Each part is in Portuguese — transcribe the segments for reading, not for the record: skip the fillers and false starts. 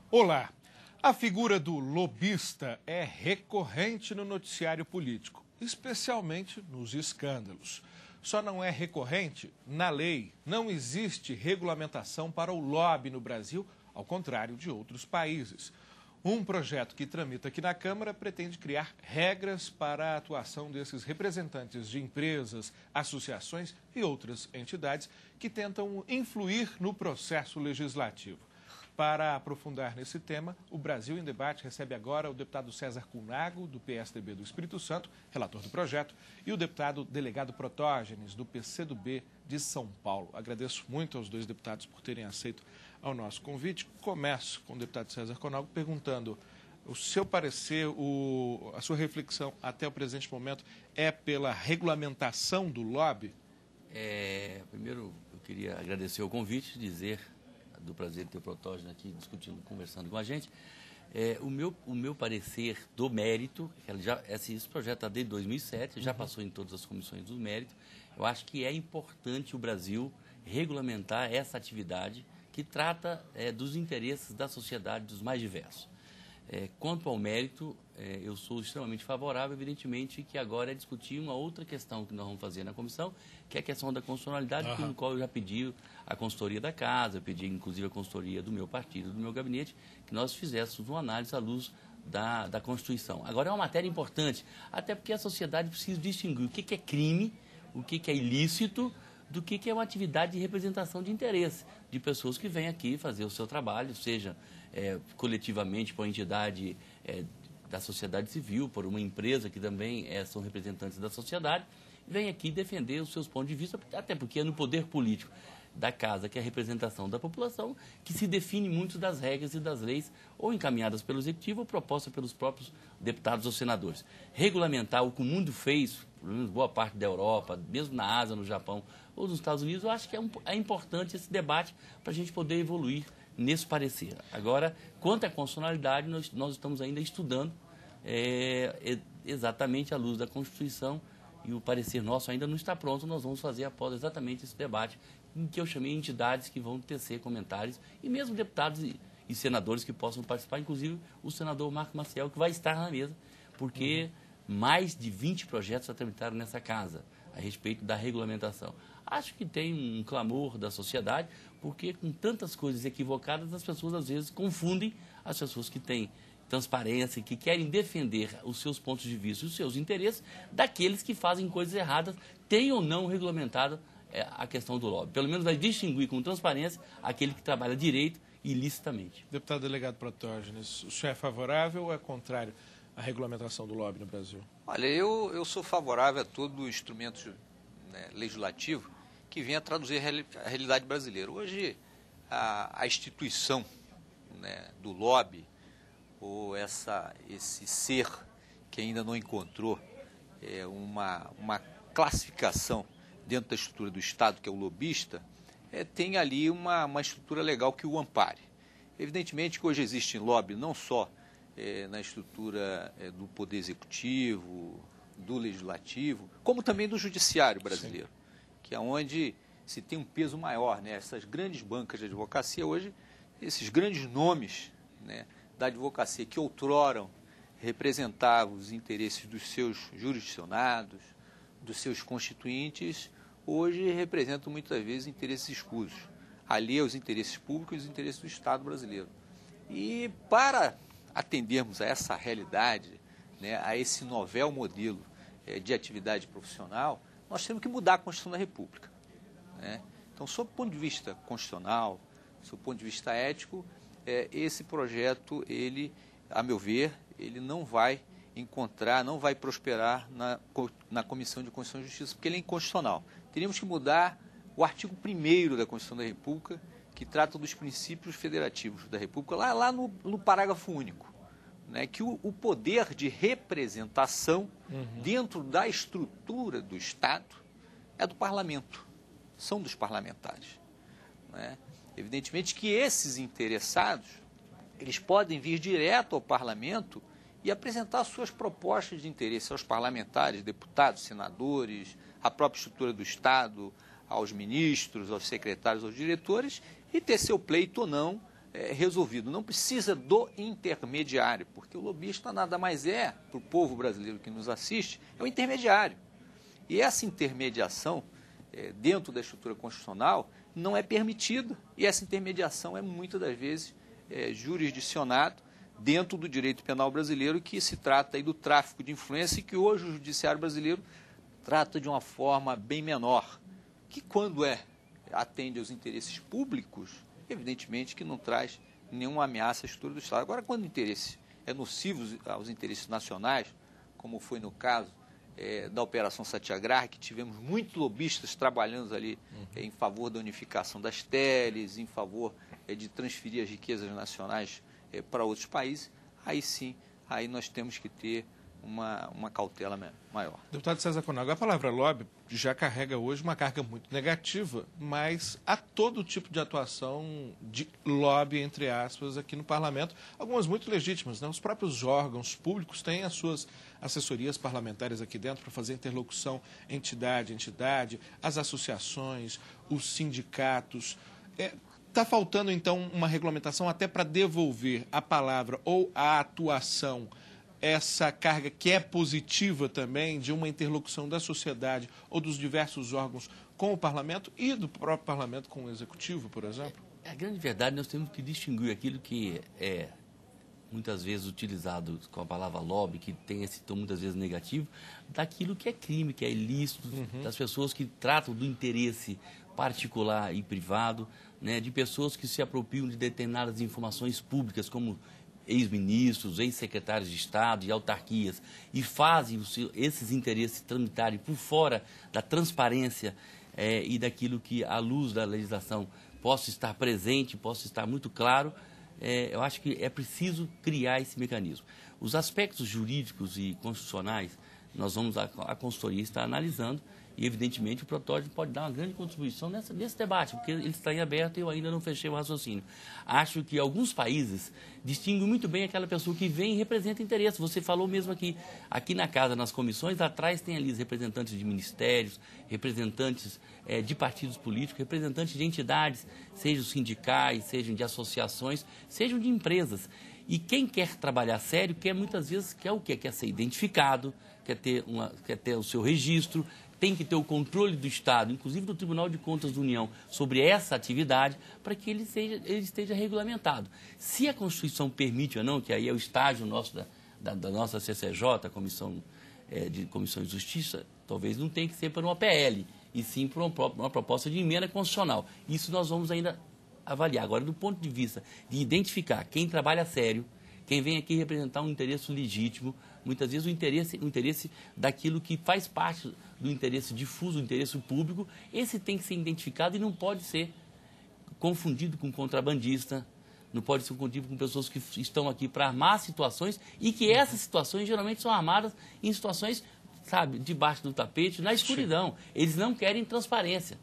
Olá! A figura do lobista é recorrente no noticiário político, especialmente nos escândalos. Só não é recorrente na lei. Não existe regulamentação para o lobby no Brasil, ao contrário de outros países. Um projeto que tramita aqui na Câmara pretende criar regras para a atuação desses representantes de empresas, associações e outras entidades que tentam influir no processo legislativo. Para aprofundar nesse tema, o Brasil em Debate recebe agora o deputado César Cunago, do PSDB do Espírito Santo, relator do projeto, e o deputado delegado Protógenes, do PCdoB de São Paulo. Agradeço muito aos dois deputados por terem aceito ao nosso convite. Começo com o deputado César Cunago perguntando: o seu parecer, a sua reflexão até o presente momento é pela regulamentação do lobby? Primeiro, eu queria agradecer o convite, dizer do prazer de ter o Protógenes aqui discutindo, conversando com a gente. O meu parecer do mérito, esse projeto está desde 2007, já passou em todas as comissões do mérito. Eu acho que é importante o Brasil regulamentar essa atividade que trata dos interesses da sociedade, dos mais diversos. Quanto ao mérito, eu sou extremamente favorável, evidentemente, que agora é discutir uma outra questão que nós vamos fazer na comissão, que é a questão da constitucionalidade, no qual eu já pedi a consultoria da Casa, eu pedi inclusive a consultoria do meu partido, do meu gabinete, que nós fizéssemos uma análise à luz da Constituição. Agora, é uma matéria importante, até porque a sociedade precisa distinguir o que é crime, o que é ilícito, do que é uma atividade de representação de interesse de pessoas que vêm aqui fazer o seu trabalho, seja coletivamente por uma entidade da sociedade civil, por uma empresa que também são representantes da sociedade, vem aqui defender os seus pontos de vista, até porque é no poder político da Casa, que é a representação da população, que se define muito das regras e das leis, ou encaminhadas pelo Executivo ou propostas pelos próprios deputados ou senadores. Regulamentar o que o mundo fez, pelo menos boa parte da Europa, mesmo na Ásia, no Japão ou nos Estados Unidos, eu acho que é importante esse debate para a gente poder evoluir nesse parecer. Agora, quanto à constitucionalidade, nós estamos ainda estudando exatamente à luz da Constituição, e o parecer nosso ainda não está pronto. Nós vamos fazer após exatamente esse debate, em que eu chamei entidades que vão tecer comentários, e mesmo deputados e senadores que possam participar, inclusive o senador Marco Maciel, que vai estar na mesa, porque mais de 20 projetos já tramitaram nessa Casa a respeito da regulamentação. Acho que tem um clamor da sociedade, porque com tantas coisas equivocadas, as pessoas às vezes confundem as pessoas que têm transparência, que querem defender os seus pontos de vista e os seus interesses, daqueles que fazem coisas erradas, tem ou não regulamentado a questão do lobby. Pelo menos vai distinguir com transparência aquele que trabalha direito e ilicitamente. Deputado delegado Protógenes, o senhor é favorável ou é contrário à regulamentação do lobby no Brasil? Olha, eu sou favorável a todo instrumento legislativo que venha traduzir a realidade brasileira. Hoje, a instituição do lobby, ou esse ser que ainda não encontrou uma classificação dentro da estrutura do Estado, que é o lobista, tem ali uma estrutura legal que o ampare. Evidentemente que hoje existe lobby não só na estrutura do Poder Executivo, do Legislativo, como também do Judiciário brasileiro, que é onde se tem um peso maior, essas grandes bancas de advocacia hoje, esses grandes nomes da advocacia que outrora representavam os interesses dos seus jurisdicionados, dos seus constituintes, hoje representam muitas vezes interesses escusos, ali aos interesses públicos e os interesses do Estado brasileiro. E para atendermos a essa realidade, a esse novel modelo de atividade profissional, nós temos que mudar a Constituição da República. Então, sob o ponto de vista constitucional, sob o ponto de vista ético, esse projeto, a meu ver, ele não vai prosperar na Comissão de Constituição e Justiça, porque ele é inconstitucional. Teríamos que mudar o artigo 1º da Constituição da República, que trata dos princípios federativos da República, lá no parágrafo único, que o poder de representação dentro da estrutura do Estado é do parlamento, são dos parlamentares. Evidentemente que esses interessados, eles podem vir direto ao parlamento e apresentar suas propostas de interesse aos parlamentares, deputados, senadores, à própria estrutura do Estado, aos ministros, aos secretários, aos diretores, e ter seu pleito ou não resolvido. Não precisa do intermediário, porque o lobista nada mais é, para o povo brasileiro que nos assiste, é o intermediário. E essa intermediação, dentro da estrutura constitucional, não é permitida, e essa intermediação é muitas das vezes jurisdicionado dentro do direito penal brasileiro, que se trata aí do tráfico de influência, e que hoje o judiciário brasileiro trata de uma forma bem menor, que quando atende aos interesses públicos, evidentemente que não traz nenhuma ameaça à estrutura do Estado. Agora, quando o interesse é nocivo aos interesses nacionais, como foi no caso da Operação Satyagraha, que tivemos muitos lobistas trabalhando ali em favor da unificação das teles, em favor de transferir as riquezas nacionais para outros países, aí sim, aí nós temos que ter uma cautela maior. Deputado César Conago, a palavra lobby já carrega hoje uma carga muito negativa, mas há todo tipo de atuação de lobby, entre aspas, aqui no parlamento, algumas muito legítimas, né? Os próprios órgãos públicos têm as suas assessorias parlamentares aqui dentro para fazer interlocução entidade a entidade, as associações, os sindicatos. Está faltando, então, uma regulamentação até para devolver a palavra ou a atuação, essa carga que é positiva também de uma interlocução da sociedade ou dos diversos órgãos com o parlamento e do próprio parlamento com o executivo, por exemplo? A grande verdade, nós temos que distinguir aquilo que é muitas vezes utilizado com a palavra lobby, que tem esse tom muitas vezes negativo, daquilo que é crime, que é ilícito, das pessoas que tratam do interesse particular e privado, né, de pessoas que se apropriam de determinadas informações públicas, como ex-ministros, ex-secretários de Estado e autarquias, e fazem esses interesses tramitarem por fora da transparência e daquilo que, à luz da legislação, possa estar presente, possa estar muito claro. Eu acho que é preciso criar esse mecanismo. Os aspectos jurídicos e constitucionais, a consultoria está analisando, e, evidentemente, o protótipo pode dar uma grande contribuição nesse debate, porque ele está em aberto e eu ainda não fechei o raciocínio. Acho que alguns países distinguem muito bem aquela pessoa que vem e representa interesse. Você falou mesmo aqui na casa, nas comissões, atrás tem ali os representantes de ministérios, representantes de partidos políticos, representantes de entidades, sejam sindicais, sejam de associações, sejam de empresas. E quem quer trabalhar sério, muitas vezes quer o quê? Quer ser identificado, quer ter o seu registro, tem que ter o controle do Estado, inclusive do Tribunal de Contas da União, sobre essa atividade, para que ele esteja regulamentado. Se a Constituição permite ou não, que aí é o estágio nosso da nossa CCJ, Comissão de Justiça, talvez não tenha que ser para uma PL, e sim para uma proposta de emenda constitucional. Isso nós vamos ainda avaliar. Agora, do ponto de vista de identificar quem trabalha sério, quem vem aqui representar um interesse legítimo, muitas vezes o interesse daquilo que faz parte do interesse difuso, do interesse público, esse tem que ser identificado e não pode ser confundido com contrabandista, não pode ser confundido com pessoas que estão aqui para armar situações e que essas situações geralmente são armadas em situações, sabe, debaixo do tapete, na escuridão. Eles não querem transparência.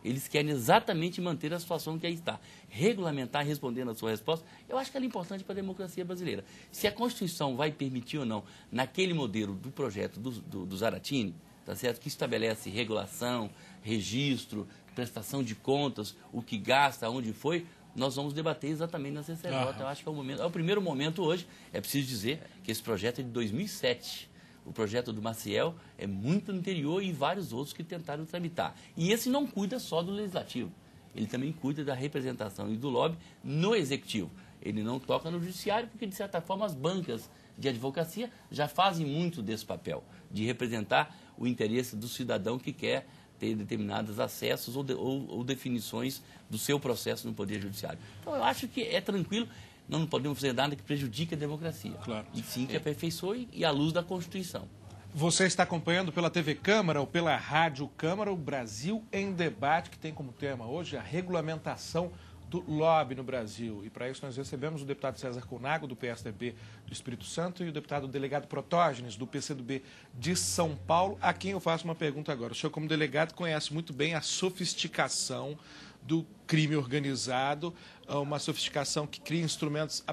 Eles querem exatamente manter a situação que aí está. Regulamentar, respondendo a sua resposta, eu acho que ela é importante para a democracia brasileira. Se a Constituição vai permitir ou não, naquele modelo do projeto do Zaratini, tá certo? Que estabelece regulação, registro, prestação de contas, o que gasta, onde foi, nós vamos debater exatamente na CCJ. Eu acho que é o primeiro momento hoje. É preciso dizer que esse projeto é de 2007. O projeto do Maciel é muito no interior e vários outros que tentaram tramitar. E esse não cuida só do legislativo, ele também cuida da representação e do lobby no executivo. Ele não toca no judiciário porque, de certa forma, as bancas de advocacia já fazem muito desse papel, de representar o interesse do cidadão que quer ter determinados acessos ou definições do seu processo no Poder Judiciário. Então, eu acho que é tranquilo. Não podemos fazer nada que prejudique a democracia. Claro. E sim que aperfeiçoe e à luz da Constituição. Você está acompanhando pela TV Câmara ou pela Rádio Câmara o Brasil em Debate, que tem como tema hoje a regulamentação do lobby no Brasil. E para isso nós recebemos o deputado César Conago, do PSDB do Espírito Santo, e o deputado delegado Protógenes, do PCdoB de São Paulo, a quem eu faço uma pergunta agora. O senhor, como delegado, conhece muito bem a sofisticação do crime organizado, uma sofisticação que cria instrumentos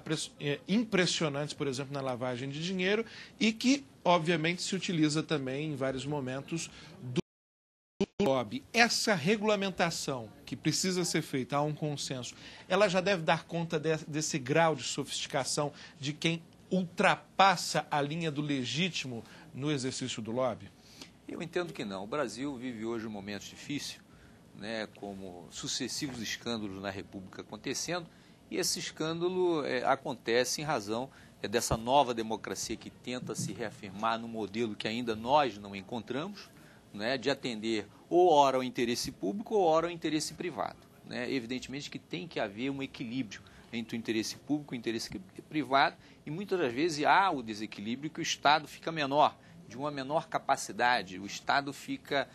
impressionantes, por exemplo, na lavagem de dinheiro e que, obviamente, se utiliza também, em vários momentos, do lobby, essa regulamentação que precisa ser feita, há um consenso, ela já deve dar conta desse grau de sofisticação de quem ultrapassa a linha do legítimo no exercício do lobby? Eu entendo que não. O Brasil vive hoje um momento difícil, né, como sucessivos escândalos na República acontecendo, e esse escândalo acontece em razão dessa nova democracia que tenta se reafirmar no modelo que ainda nós não encontramos, né, de atender ou ora ao interesse público ou ora ao interesse privado. Né? Evidentemente que tem que haver um equilíbrio entre o interesse público e o interesse privado, e muitas das vezes há o desequilíbrio que o Estado fica menor, de uma menor capacidade, o Estado fica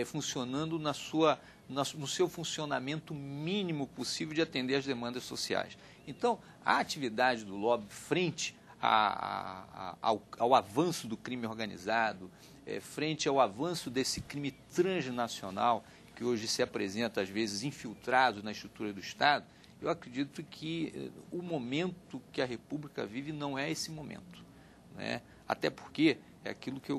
funcionando no seu funcionamento mínimo possível de atender às demandas sociais. Então, a atividade do lobby frente ao avanço do crime organizado, frente ao avanço desse crime transnacional, que hoje se apresenta, às vezes, infiltrado na estrutura do Estado, eu acredito que o momento que a República vive não é esse momento. Né? Até porque é aquilo que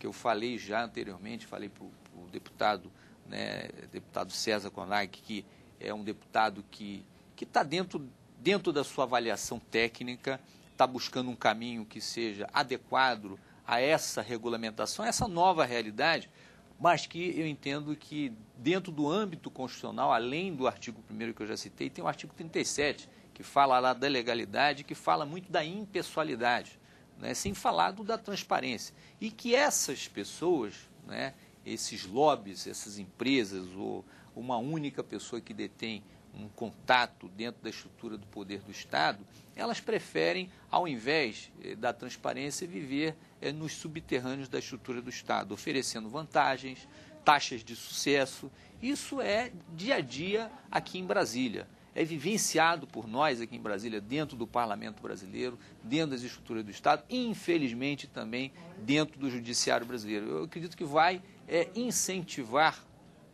eu falei já anteriormente, falei para o deputado, né, deputado César Konag, que é um deputado que está dentro da sua avaliação técnica, está buscando um caminho que seja adequado a essa regulamentação, a essa nova realidade, mas que eu entendo que dentro do âmbito constitucional, além do artigo 1º que eu já citei, tem o artigo 37, que fala lá da legalidade, que fala muito da impessoalidade, né, sem falar da transparência. E que essas pessoas, né, esses lobbies, essas empresas, ou uma única pessoa que detém um contato dentro da estrutura do poder do Estado, elas preferem, ao invés da transparência, viver nos subterrâneos da estrutura do Estado, oferecendo vantagens, taxas de sucesso. Isso é dia a dia aqui em Brasília. É vivenciado por nós aqui em Brasília, dentro do Parlamento brasileiro, dentro das estruturas do Estado e, infelizmente, também dentro do Judiciário brasileiro. Eu acredito que vai incentivar,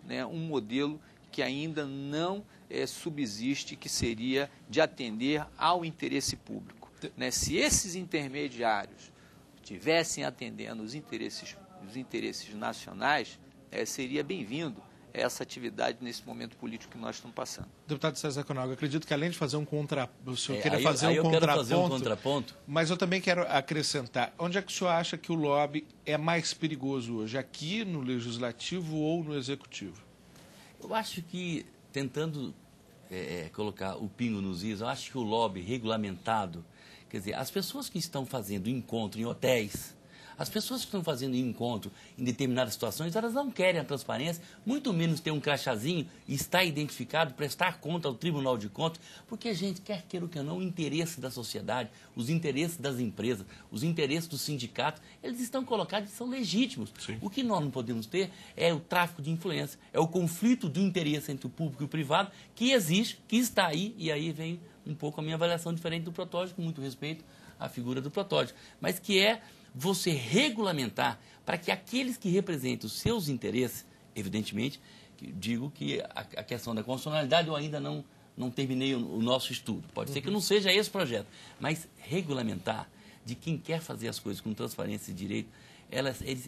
né, um modelo que ainda não subsiste, que seria de atender ao interesse público. Né? Se esses intermediários estivessem atendendo os interesses nacionais, seria bem-vindo essa atividade nesse momento político que nós estamos passando. Deputado César Konag, acredito que além de fazer um contraponto, o senhor queria eu fazer um contraponto, mas eu também quero acrescentar. Onde é que o senhor acha que o lobby é mais perigoso hoje? Aqui no Legislativo ou no Executivo? Eu acho que, tentando colocar o pingo nos is, eu acho que o lobby regulamentado, quer dizer, as pessoas que estão fazendo encontro em hotéis, as pessoas que estão fazendo encontro em determinadas situações, elas não querem a transparência, muito menos ter um crachazinho, estar identificado, prestar conta ao Tribunal de Contas, porque a gente quer queira ou que não, o interesse da sociedade, os interesses das empresas, os interesses dos sindicatos, eles estão colocados e são legítimos. Sim. O que nós não podemos ter é o tráfico de influência, é o conflito do interesse entre o público e o privado, que existe, que está aí, e aí vem um pouco a minha avaliação diferente do Protódico, com muito respeito à figura do Protódico, mas que é você regulamentar para que aqueles que representam os seus interesses, evidentemente, digo que a questão da constitucionalidade eu ainda não terminei o nosso estudo. Pode ser que não seja esse projeto, mas regulamentar de quem quer fazer as coisas com transparência e direito,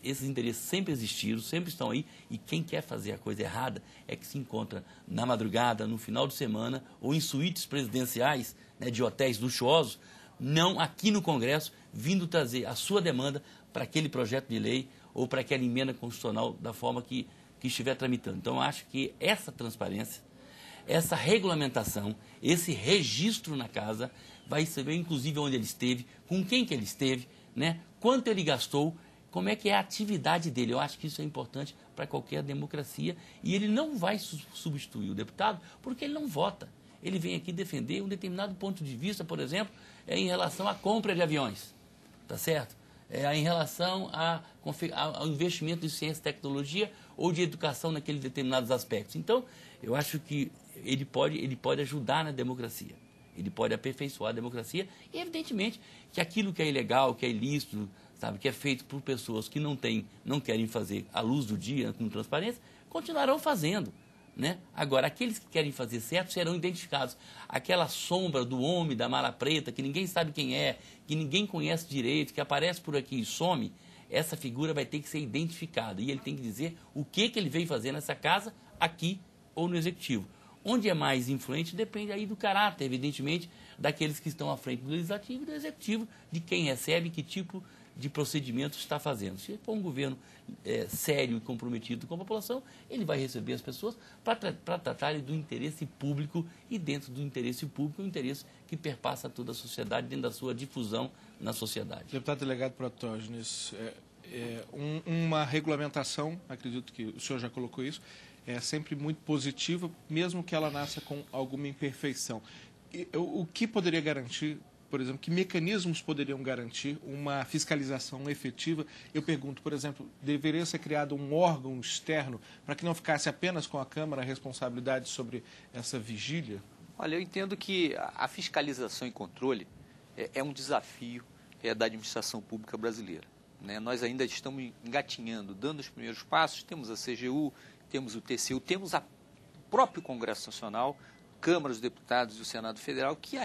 esses interesses sempre existiram, sempre estão aí, e quem quer fazer a coisa errada é que se encontra na madrugada, no final de semana, ou em suítes presidenciais, né, de hotéis luxuosos, não aqui no Congresso, vindo trazer a sua demanda para aquele projeto de lei ou para aquela emenda constitucional da forma que estiver tramitando. Então, eu acho que essa transparência, essa regulamentação, esse registro na casa, vai saber, inclusive, onde ele esteve, com quem que ele esteve, né? Quanto ele gastou, como é que é a atividade dele. Eu acho que isso é importante para qualquer democracia, e ele não vai substituir o deputado porque ele não vota. Ele vem aqui defender um determinado ponto de vista, por exemplo, em relação à compra de aviões, tá certo? Em relação ao investimento de ciência e tecnologia ou de educação naqueles determinados aspectos. Então, eu acho que ele pode ajudar na democracia, ele pode aperfeiçoar a democracia, e evidentemente que aquilo que é ilegal, que é ilícito, sabe, que é feito por pessoas que não querem fazer à luz do dia, com transparência, continuarão fazendo. Né? Agora, aqueles que querem fazer certo serão identificados. Aquela sombra do homem da mala preta, que ninguém sabe quem é, que ninguém conhece direito, que aparece por aqui e some, essa figura vai ter que ser identificada e ele tem que dizer o que ele veio fazer nessa casa, aqui ou no Executivo. Onde é mais influente depende aí do caráter, evidentemente, daqueles que estão à frente do Legislativo e do Executivo, de quem recebe, que tipo de procedimento está fazendo. Se for um governo sério e comprometido com a população, ele vai receber as pessoas para tratarem do interesse público e dentro do interesse público, o interesse que perpassa toda a sociedade, dentro da sua difusão na sociedade. Deputado delegado Protógenes, uma regulamentação, acredito que o senhor já colocou isso, é sempre muito positiva, mesmo que ela nasça com alguma imperfeição. O que poderia garantir, por exemplo, que mecanismos poderiam garantir uma fiscalização efetiva? Eu pergunto, por exemplo, deveria ser criado um órgão externo para que não ficasse apenas com a Câmara a responsabilidade sobre essa vigília? Olha, eu entendo que a fiscalização e controle é um desafio da administração pública brasileira, né? Nós ainda estamos engatinhando, dando os primeiros passos, temos a CGU, temos o TCU, temos o próprio Congresso Nacional, Câmara dos Deputados e o Senado Federal, que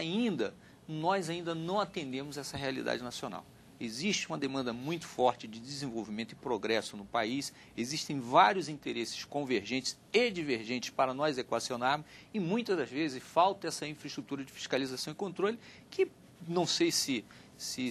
nós ainda não atendemos essa realidade nacional. Existe uma demanda muito forte de desenvolvimento e progresso no país, existem vários interesses convergentes e divergentes para nós equacionarmos e muitas das vezes falta essa infraestrutura de fiscalização e controle que não sei se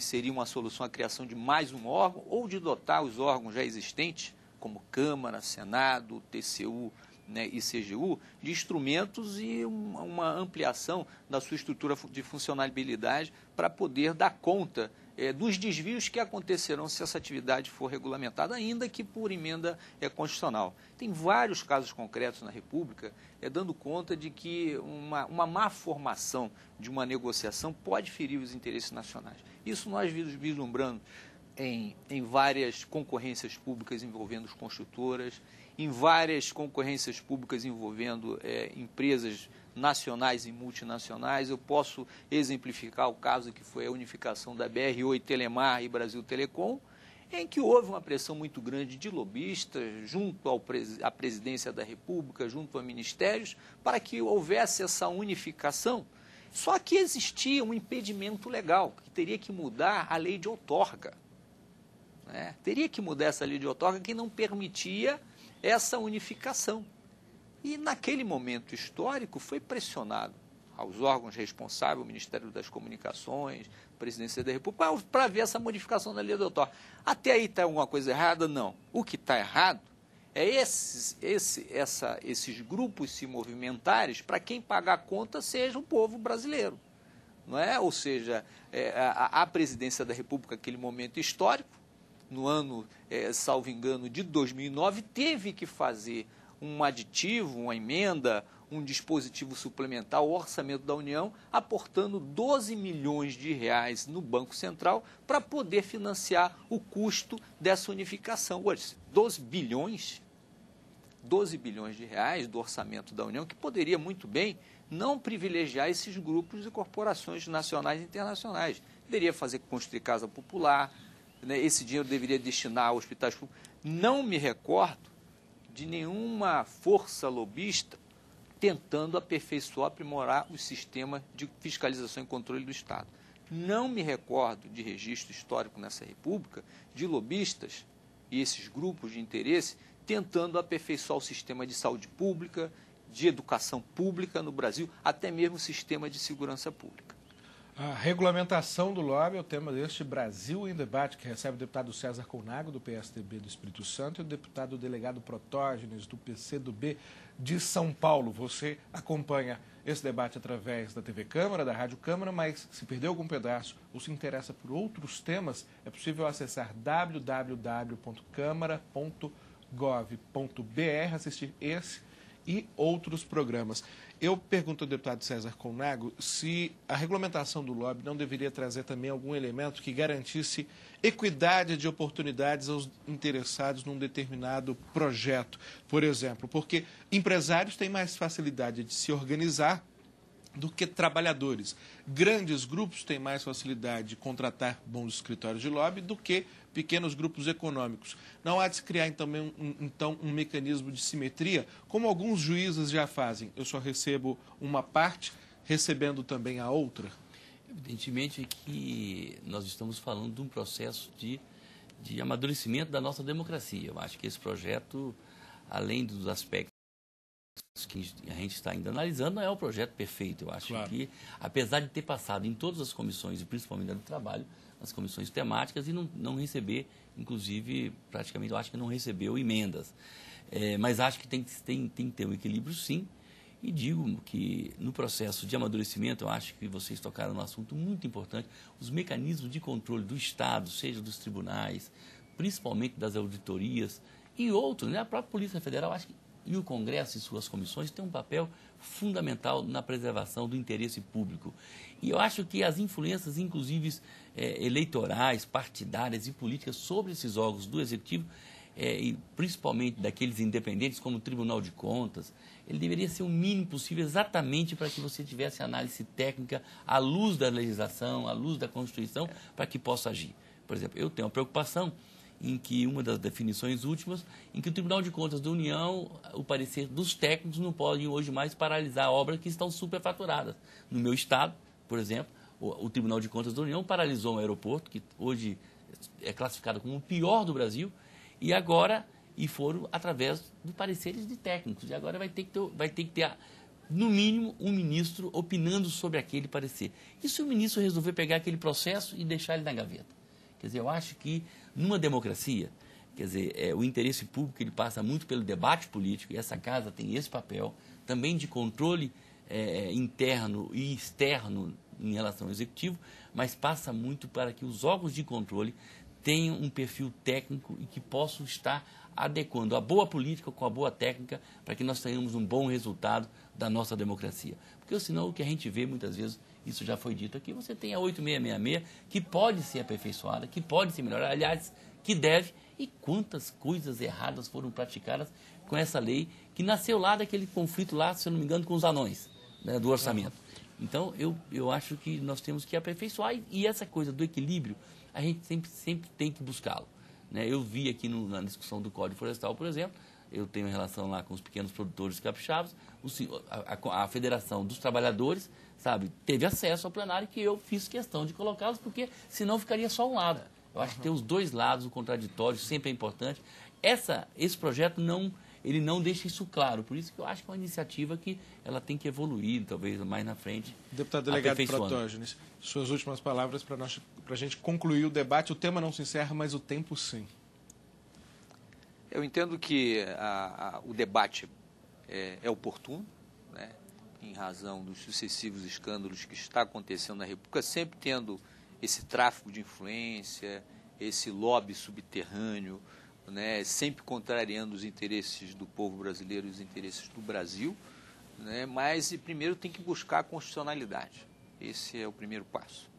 seria uma solução a criação de mais um órgão ou de dotar os órgãos já existentes, como Câmara, Senado, TCU, né, e CGU, de instrumentos e uma ampliação da sua estrutura de funcionalidade para poder dar conta dos desvios que acontecerão se essa atividade for regulamentada, ainda que por emenda constitucional. Tem vários casos concretos na República dando conta de que uma má formação de uma negociação pode ferir os interesses nacionais. Isso nós vislumbrando em várias concorrências públicas envolvendo as construtoras, em várias concorrências públicas envolvendo empresas nacionais e multinacionais. Eu posso exemplificar o caso que foi a unificação da BR-8 Telemar e Brasil Telecom, em que houve uma pressão muito grande de lobistas junto à presidência da República, junto a ministérios, para que houvesse essa unificação. Só que existia um impedimento legal, que teria que mudar a lei de outorga. Né? Teria que mudar essa lei de outorga que não permitia essa unificação. E naquele momento histórico foi pressionado aos órgãos responsáveis, o Ministério das Comunicações, a Presidência da República, para ver essa modificação da lei de outorga. Até aí está alguma coisa errada? Não. O que está errado é esses grupos se movimentarem para quem pagar a conta seja o povo brasileiro. Não é? Ou seja, a Presidência da República, naquele momento histórico, no ano, salvo engano, de 2009, teve que fazer um aditivo, uma emenda, um dispositivo suplementar ao orçamento da União, aportando 12 milhões de reais no Banco Central para poder financiar o custo dessa unificação. Hoje, 12 bilhões de reais do orçamento da União, que poderia muito bem não privilegiar esses grupos e corporações nacionais e internacionais. Deveria fazer construir casa popular, né? Esse dinheiro deveria destinar a hospitais públicos. Não me recordo de nenhuma força lobista tentando aperfeiçoar, aprimorar o sistema de fiscalização e controle do Estado. Não me recordo de registro histórico nessa República de lobistas e esses grupos de interesse tentando aperfeiçoar o sistema de saúde pública, de educação pública no Brasil, até mesmo o sistema de segurança pública. A regulamentação do lobby é o tema deste Brasil em Debate, que recebe o deputado César Colnago, do PSDB do Espírito Santo, e o deputado delegado Protógenes, do PCdoB de São Paulo. Você acompanha esse debate através da TV Câmara, da Rádio Câmara, mas se perdeu algum pedaço ou se interessa por outros temas, é possível acessar www.câmara.gov.br, assistir esse e outros programas. Eu pergunto ao deputado César Colnago se a regulamentação do lobby não deveria trazer também algum elemento que garantisse equidade de oportunidades aos interessados num determinado projeto, por exemplo, porque empresários têm mais facilidade de se organizar do que trabalhadores. Grandes grupos têm mais facilidade de contratar bons escritórios de lobby do que pequenos grupos econômicos. Não há de se criar então um mecanismo de simetria, como alguns juízes já fazem. Eu só recebo uma parte, recebendo também a outra? Evidentemente que nós estamos falando de um processo de de amadurecimento da nossa democracia. Eu acho que esse projeto, além dos aspectos que a gente está ainda analisando, não é o projeto perfeito. Eu acho que, apesar de ter passado em todas as comissões, e principalmente do trabalho, nas comissões temáticas, e não receber, inclusive, praticamente, eu acho que não recebeu emendas. Mas acho que tem que ter um equilíbrio, sim. E digo que, no processo de amadurecimento, eu acho que vocês tocaram num assunto muito importante, os mecanismos de controle do Estado, seja dos tribunais, principalmente das auditorias, e outros, né? A própria Polícia Federal, acho que, e o Congresso e suas comissões têm um papel fundamental na preservação do interesse público. E eu acho que as influências, inclusive eleitorais, partidárias e políticas sobre esses órgãos do Executivo, e principalmente daqueles independentes, como o Tribunal de Contas, ele deveria ser o mínimo possível exatamente para que você tivesse análise técnica à luz da legislação, à luz da Constituição, para que possa agir. Por exemplo, eu tenho uma preocupação em que uma das definições últimas, em que o Tribunal de Contas da União, o parecer dos técnicos, não podem hoje mais paralisar obras que estão superfaturadas. No meu estado, por exemplo, o Tribunal de Contas da União paralisou um aeroporto, que hoje é classificado como o pior do Brasil, e foram através de pareceres de técnicos. E agora vai ter que ter, no mínimo, um ministro opinando sobre aquele parecer. E se o ministro resolver pegar aquele processo e deixar ele na gaveta? Quer dizer, eu acho que numa democracia, quer dizer, o interesse público ele passa muito pelo debate político, e essa casa tem esse papel também de controle interno e externo em relação ao executivo, mas passa muito para que os órgãos de controle tenham um perfil técnico e que possam estar adequando a boa política com a boa técnica para que nós tenhamos um bom resultado da nossa democracia. Porque senão o que a gente vê muitas vezes, isso já foi dito aqui, você tem a 8666 que pode ser aperfeiçoada, que pode ser melhorada, aliás, que deve, e quantas coisas erradas foram praticadas com essa lei que nasceu lá daquele conflito lá, se eu não me engano, com os anões, né, do orçamento. Então, eu acho que nós temos que aperfeiçoar e essa coisa do equilíbrio, a gente sempre tem que buscá-lo. Né? Eu vi aqui na discussão do Código Florestal, por exemplo, eu tenho relação lá com os pequenos produtores capixabas, a Federação dos Trabalhadores, sabe, teve acesso ao plenário que eu fiz questão de colocá-los, porque senão ficaria só um lado. Eu acho que ter os dois lados, o contraditório, sempre é importante. Esse projeto ele não deixa isso claro, por isso que eu acho que é uma iniciativa que ela tem que evoluir, talvez mais na frente. Deputado delegado Protógenes, suas últimas palavras para a gente concluir o debate. O tema não se encerra, mas o tempo sim. Eu entendo que o debate é oportuno, né, em razão dos sucessivos escândalos que está acontecendo na República, sempre tendo esse tráfico de influência, esse lobby subterrâneo, né, sempre contrariando os interesses do povo brasileiro e os interesses do Brasil, né, mas primeiro tem que buscar a constitucionalidade. Esse é o primeiro passo.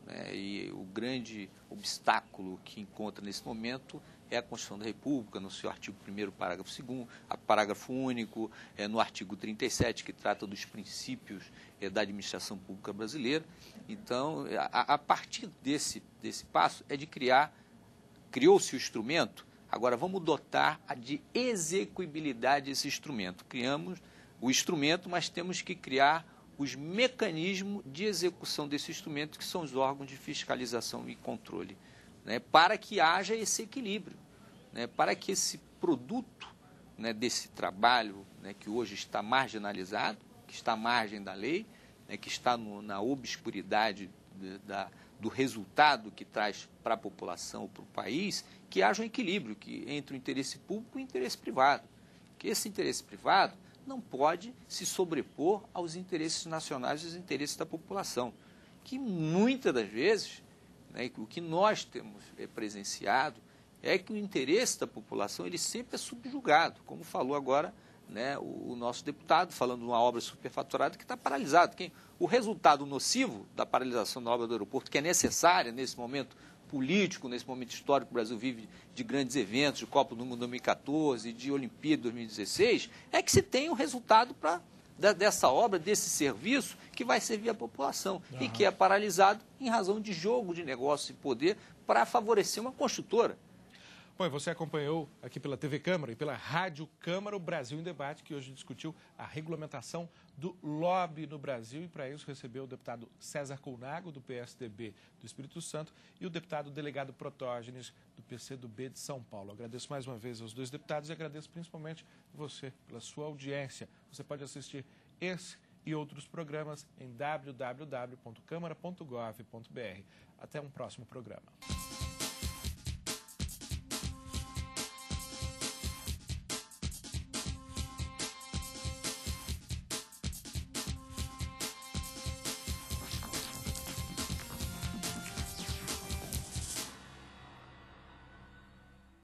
Né, e o grande obstáculo que encontra nesse momento é a Constituição da República, no seu artigo 1º, parágrafo 2º, parágrafo único, no artigo 37, que trata dos princípios da administração pública brasileira. Então, a partir desse passo, é de criou-se o instrumento, agora vamos dotar de execuibilidade desse instrumento. Criamos o instrumento, mas temos que criar os mecanismos de execução desse instrumento, que são os órgãos de fiscalização e controle, né, para que haja esse equilíbrio, né, para que esse produto, né, desse trabalho, né, que hoje está marginalizado, que está à margem da lei, né, que está na obscuridade do resultado que traz para a população, para o país, que haja um equilíbrio entre o interesse público e o interesse privado. Que esse interesse privado não pode se sobrepor aos interesses nacionais e aos interesses da população, que muitas das vezes, né, o que nós temos presenciado é que o interesse da população ele sempre é subjugado, como falou agora, né, o nosso deputado, falando de uma obra superfaturada que está paralisada. O resultado nocivo da paralisação da obra do aeroporto, que é necessária nesse momento político, nesse momento histórico que o Brasil vive de grandes eventos, de Copa do Mundo 2014, de Olimpíada 2016, é que se tem um resultado dessa obra, desse serviço, que vai servir à população e que é paralisado em razão de jogo de negócio e poder para favorecer uma construtora. Bom, e você acompanhou aqui pela TV Câmara e pela Rádio Câmara o Brasil em Debate, que hoje discutiu a regulamentação do lobby no Brasil. E para isso recebeu o deputado César Colnago, do PSDB do Espírito Santo, e o deputado delegado Protógenes, do PCdoB de São Paulo. Agradeço mais uma vez aos dois deputados e agradeço principalmente você pela sua audiência. Você pode assistir esse e outros programas em www.câmara.gov.br. Até um próximo programa.